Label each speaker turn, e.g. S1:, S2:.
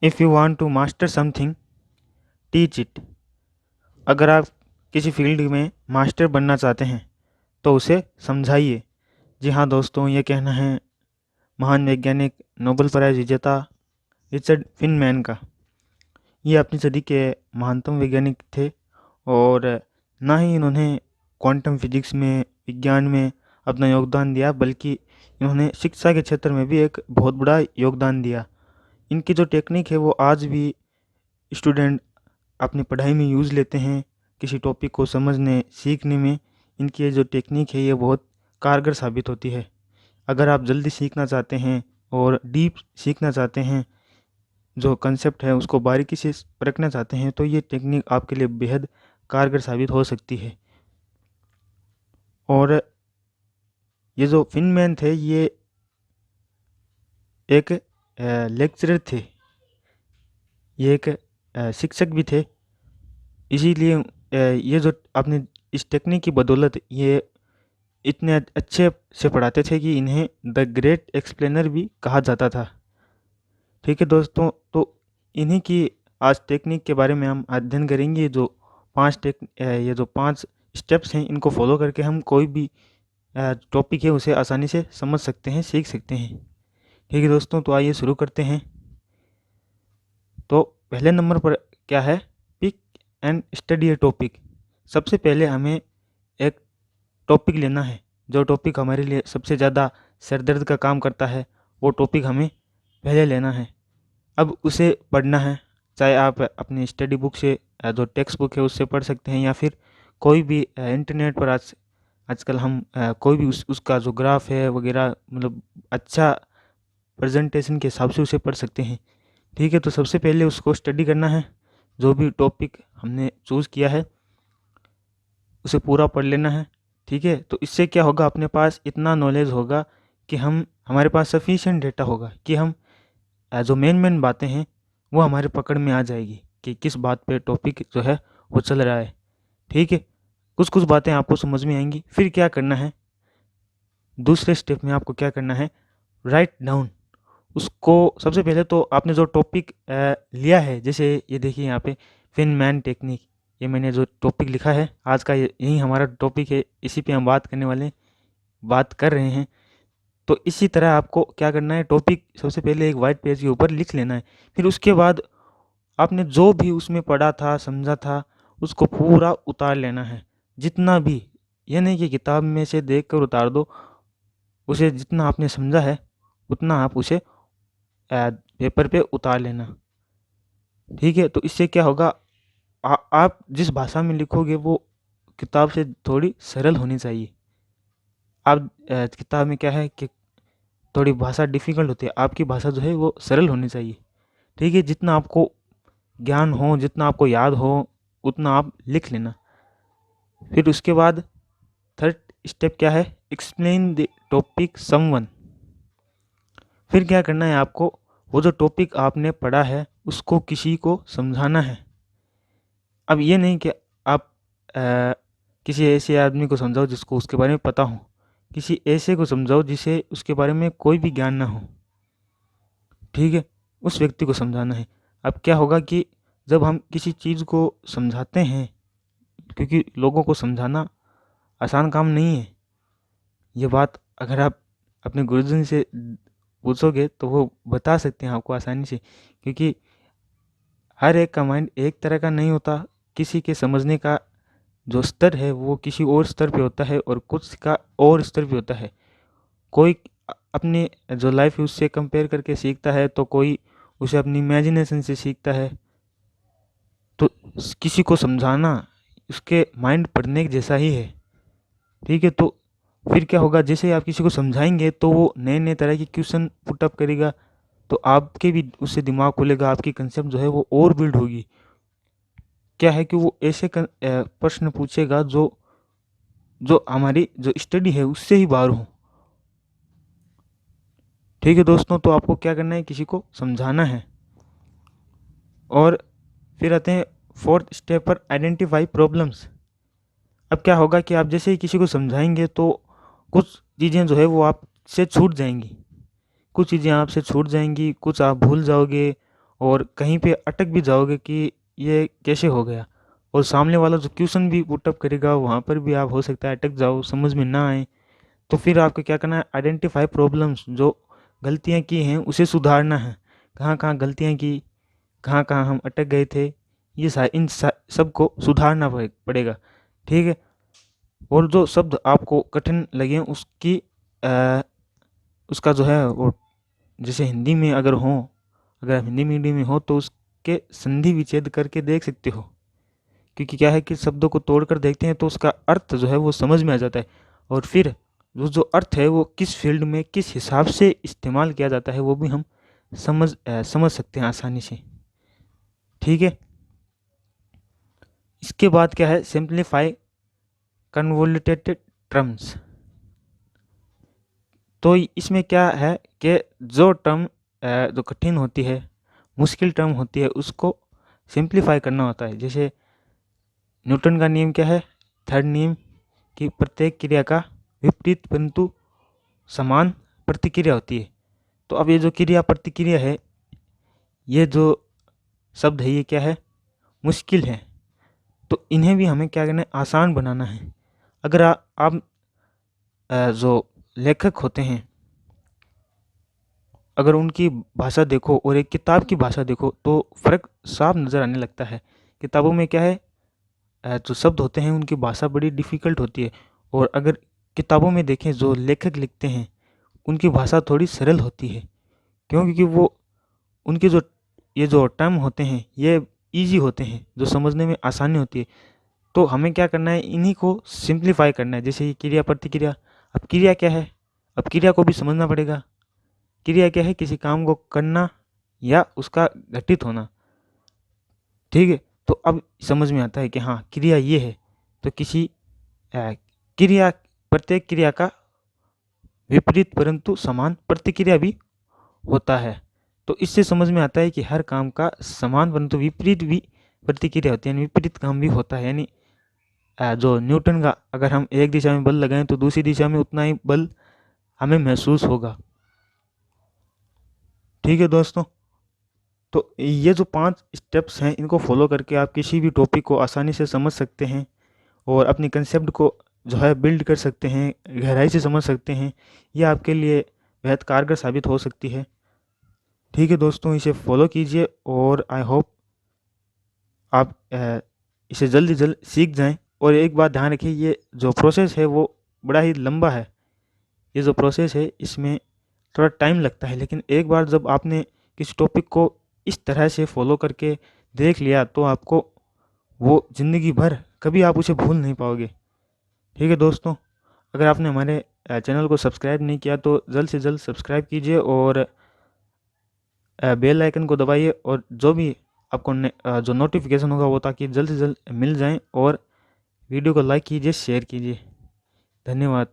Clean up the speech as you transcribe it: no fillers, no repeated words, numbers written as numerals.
S1: If you want to master something, teach it. अगर आप किसी फील्ड में मास्टर बनना चाहते हैं तो उसे समझाइए। जी हाँ दोस्तों, ये कहना है महान वैज्ञानिक नोबेल प्राइज़ विजेता रिचर्ड फिनमैन का। ये अपनी सदी के महानतम वैज्ञानिक थे और ना ही इन्होंने क्वांटम फिजिक्स में, विज्ञान में अपना योगदान दिया, बल्कि इन्होंने शिक्षा के क्षेत्र में भी एक बहुत बड़ा योगदान दिया। इनकी जो टेक्निक है वो आज भी स्टूडेंट अपनी पढ़ाई में यूज़ लेते हैं। किसी टॉपिक को समझने सीखने में इनकी ये जो टेक्निक है ये बहुत कारगर साबित होती है। अगर आप जल्दी सीखना चाहते हैं और डीप सीखना चाहते हैं, जो कंसेप्ट है उसको बारीकी से परखना चाहते हैं, तो ये टेक्निक आपके लिए बेहद कारगर साबित हो सकती है। और ये जो फिनमैन थे ये एक लेक्चरर थे, ये एक शिक्षक भी थे। इसीलिए ये जो आपने इस टेक्निक की बदौलत ये इतने अच्छे से पढ़ाते थे कि इन्हें द ग्रेट एक्सप्लेनर भी कहा जाता था। ठीक है दोस्तों, तो इन्हीं की आज टेक्निक के बारे में हम अध्ययन करेंगे। ये जो 5 स्टेप्स हैं, इनको फॉलो करके हम कोई भी टॉपिक है उसे आसानी से समझ सकते हैं, सीख सकते हैं। ठीक है दोस्तों, तो आइए शुरू करते हैं। तो पहले नंबर पर क्या है? Pick and study a topic. सबसे पहले हमें एक टॉपिक लेना है। जो टॉपिक हमारे लिए सबसे ज़्यादा सर दर्द का काम करता है वो टॉपिक हमें पहले लेना है। अब उसे पढ़ना है, चाहे आप अपनी स्टडी बुक से जो टेक्स्ट बुक है उससे पढ़ सकते हैं, या फिर कोई भी इंटरनेट पर आजकल हम कोई भी उसका जो ग्राफ है वगैरह, मतलब अच्छा प्रेजेंटेशन के हिसाब से उसे पढ़ सकते हैं। ठीक है, तो सबसे पहले उसको स्टडी करना है। जो भी टॉपिक हमने चूज़ किया है उसे पूरा पढ़ लेना है। ठीक है, तो इससे क्या होगा, अपने पास इतना नॉलेज होगा कि हमारे पास सफिशिएंट डेटा होगा कि हम जो मेन बातें हैं वो हमारे पकड़ में आ जाएगी कि किस बात पे टॉपिक जो है वो चल रहा है। ठीक है, कुछ कुछ बातें आपको समझ में आएंगी। फिर क्या करना है, दूसरे स्टेप में आपको क्या करना है, राइट डाउन उसको। सबसे पहले तो आपने जो टॉपिक लिया है, जैसे ये देखिए यहाँ पे फिनमैन टेक्निक, ये मैंने जो टॉपिक लिखा है आज का, यही हमारा टॉपिक है, इसी पे हम बात कर रहे हैं। तो इसी तरह आपको क्या करना है, टॉपिक सबसे पहले एक वाइट पेज के ऊपर लिख लेना है। फिर उसके बाद आपने जो भी उसमें पढ़ा था, समझा था, उसको पूरा उतार लेना है, जितना भी। यह नहीं कि किताब में से देख कर उतार दो, उसे जितना आपने समझा है उतना आप उसे पेपर पे उतार लेना। ठीक है, तो इससे क्या होगा, आप जिस भाषा में लिखोगे वो किताब से थोड़ी सरल होनी चाहिए। आप किताब में क्या है कि थोड़ी भाषा डिफ़िकल्ट होती है, आपकी भाषा जो है वो सरल होनी चाहिए। ठीक है, जितना आपको ज्ञान हो, जितना आपको याद हो, उतना आप लिख लेना। फिर उसके बाद थर्ड स्टेप क्या है, एक्सप्लेन द टॉपिक समवन। फिर क्या करना है आपको, वो जो टॉपिक आपने पढ़ा है उसको किसी को समझाना है। अब ये नहीं कि आप किसी ऐसे आदमी को समझाओ जिसको उसके बारे में पता हो, किसी ऐसे को समझाओ जिसे उसके बारे में कोई भी ज्ञान ना हो। ठीक है, उस व्यक्ति को समझाना है। अब क्या होगा कि जब हम किसी चीज़ को समझाते हैं, क्योंकि लोगों को समझाना आसान काम नहीं है, ये बात अगर आप अपने गुरुजन से पूछोगे तो वो बता सकते हैं आपको आसानी से, क्योंकि हर एक का माइंड एक तरह का नहीं होता। किसी के समझने का जो स्तर है वो किसी और स्तर पे होता है, और कुछ का और स्तर पे होता है। कोई अपने जो लाइफ है उससे कंपेयर करके सीखता है, तो कोई उसे अपनी इमेजिनेशन से सीखता है। तो किसी को समझाना उसके माइंड पढ़ने जैसा ही है। ठीक है, तो फिर क्या होगा, जैसे आप किसी को समझाएंगे तो वो नए नए तरह के क्वेश्चन पुटअप करेगा, तो आपके भी उससे दिमाग खुलेगा, आपकी कंसेप्ट जो है वो और बिल्ड होगी। क्या है कि वो ऐसे प्रश्न पूछेगा जो जो हमारी जो स्टडी है उससे ही बाहर हो। ठीक है दोस्तों, तो आपको क्या करना है, किसी को समझाना है। और फिर आते हैं फोर्थ स्टेप पर, आइडेंटिफाई प्रॉब्लम्स। अब क्या होगा कि आप जैसे ही किसी को समझाएंगे तो कुछ चीज़ें जो है वो आपसे छूट जाएंगी, कुछ चीज़ें आपसे छूट जाएंगी, कुछ आप भूल जाओगे, और कहीं पे अटक भी जाओगे कि ये कैसे हो गया, और सामने वाला जो क्वेश्चन भी पुटअप करेगा वहाँ पर भी आप हो सकता है अटक जाओ, समझ में ना आए। तो फिर आपको क्या करना है, आइडेंटिफाई प्रॉब्लम्स, जो गलतियाँ की हैं उसे सुधारना है, कहाँ कहाँ गलतियाँ की, कहाँ कहाँ हम अटक गए थे, ये सब को सुधारना पड़ेगा। ठीक है। और जो शब्द आपको कठिन लगे अ, उसका जो है वो, जैसे हिंदी में अगर आप हिंदी मीडियम में हो तो उसके संधि विच्छेद करके देख सकते हो, क्योंकि क्या है कि शब्दों को तोड़कर देखते हैं तो उसका अर्थ जो है वो समझ में आ जाता है, और फिर जो अर्थ है वो किस फील्ड में किस हिसाब से इस्तेमाल किया जाता है वो भी हम समझ सकते हैं आसानी से। ठीक है। इसके बाद क्या है, सिंप्लीफाई कन्वोल्यूटेड टर्म्स। तो इसमें क्या है कि जो टर्म जो कठिन होती है, मुश्किल टर्म होती है, उसको सिंप्लीफाई करना होता है। जैसे न्यूटन का नियम क्या है, थर्ड नियम, कि प्रत्येक क्रिया का विपरीत परंतु समान प्रतिक्रिया होती है। तो अब ये जो क्रिया प्रतिक्रिया है, ये जो शब्द है, ये क्या है, मुश्किल है। तो इन्हें भी हमें क्या करना है, आसान बनाना है। अगर आप जो लेखक होते हैं, अगर उनकी भाषा देखो और एक किताब की भाषा देखो तो फ़र्क साफ नज़र आने लगता है। किताबों में क्या है, जो शब्द होते हैं उनकी भाषा बड़ी डिफ़िकल्ट होती है, और अगर किताबों में देखें जो लेखक लिखते हैं उनकी भाषा थोड़ी सरल होती है। क्यों? क्योंकि वो उनके जो टर्म होते हैं ये ईजी होते हैं, जो समझने में आसानी होती है। तो हमें क्या करना है, इन्हीं को सिंप्लीफाई करना है। जैसे ये क्रिया प्रतिक्रिया, अब क्रिया क्या है, अब क्रिया को भी समझना पड़ेगा। क्रिया क्या है, किसी काम को करना या उसका घटित होना। ठीक है। तो अब समझ में आता है कि हाँ क्रिया ये है, तो क्रिया, प्रत्येक क्रिया का विपरीत परंतु समान प्रतिक्रिया भी होता है। तो इससे समझ में आता है कि हर काम का समान परंतु विपरीत भी प्रतिक्रिया होती है, यानी विपरीत काम भी होता है। यानी जो न्यूटन का, अगर हम एक दिशा में बल लगाएं तो दूसरी दिशा में उतना ही बल हमें महसूस होगा। ठीक है दोस्तों। तो ये जो 5 स्टेप्स हैं इनको फॉलो करके आप किसी भी टॉपिक को आसानी से समझ सकते हैं और अपनी कंसेप्ट को जो है बिल्ड कर सकते हैं, गहराई से समझ सकते हैं। ये आपके लिए बेहद कारगर साबित हो सकती है। ठीक है दोस्तों, इसे फॉलो कीजिए और आई होप आप इसे जल्द से जल्द सीख जाएं। और एक बात ध्यान रखिए, ये जो प्रोसेस है वो बड़ा ही लंबा है। ये जो प्रोसेस है इसमें थोड़ा टाइम लगता है, लेकिन एक बार जब आपने किसी टॉपिक को इस तरह से फॉलो करके देख लिया तो आपको वो ज़िंदगी भर कभी आप उसे भूल नहीं पाओगे। ठीक है दोस्तों, अगर आपने हमारे चैनल को सब्सक्राइब नहीं किया तो जल्द से जल्द सब्सक्राइब कीजिए और बेल आइकन को दबाइए, और जो भी आपको जो नोटिफिकेशन होगा वो ताकि जल्द से जल्द मिल जाएं, और वीडियो को लाइक कीजिए, शेयर कीजिए। धन्यवाद।